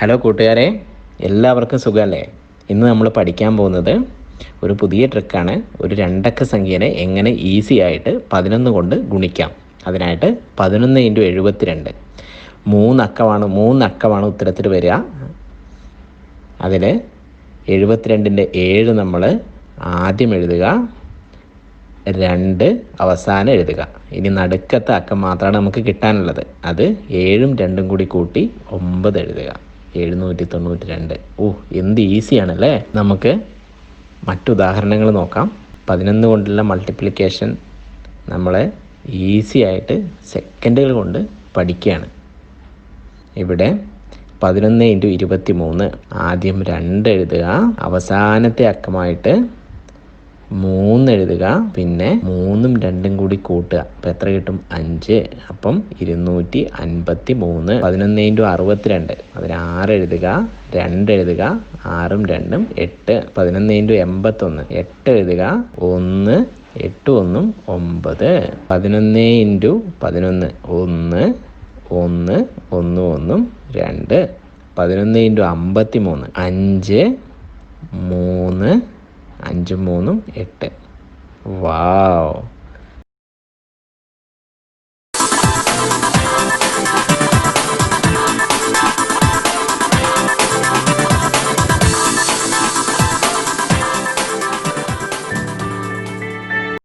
Hello കൂട്ടുകാരെ, എല്ലാവർക്കും സുഖമല്ലേ? ഇന്ന് നമ്മൾ പഠിക്കാൻ പോകുന്നത് ഒരു പുതിയ ട്രിക്കാണ്. ഒരു രണ്ടക്ക സംഖ്യേനെ എങ്ങനെ ഈസി ആയിട്ട് 11 കൊണ്ട് ഗുണിക്കാം. അതിനായിട്ട് 11 × 72 മൂന്നക്കമാണ് ഉത്തരത്തിൽ വരിക. അതിൽ 72ൻ്റെ 7 നമ്മൾ ആദ്യം എഴുതുക, 2 അവസാനം എഴുതുക. ഇനി നടുക്കത്തെ അക്കം മാത്രമാണ് നമുക്ക് കിട്ടാനുള്ളത്. അത് 7ഉം 2ഉം കൂടി കൂട്ടി 9 എഴുതുക. 792. എന്ത് ഈസിയാണല്ലേ. നമുക്ക് മറ്റുദാഹരണങ്ങൾ നോക്കാം. 11 കൊണ്ടുള്ള മൾട്ടിപ്ലിക്കേഷൻ നമ്മൾ ഈസി ആയിട്ട് സെക്കൻഡുകൾ കൊണ്ട് പഠിക്കുകയാണ്. ഇവിടെ 11 × 23 ആദ്യം 2 എഴുതുക, അവസാനത്തെ അക്കമായിട്ട് 3 എഴുതുക, പിന്നെ 3ഉം 2ഉം കൂടി കൂട്ടുക. അപ്പം എത്ര കിട്ടും? 5. അപ്പം 253. 11 × 62 അതിന് 6 എഴുതുക, 2 എഴുതുക, 6ഉം 2ഉം 8. 11 × 81 8 എഴുതുക, 1 8 1ഉം 9. 11 × 11 1 1 1 1ഉം 2. 11 × 53 5 3 5ഉം 3ഉം 8. വാവ്!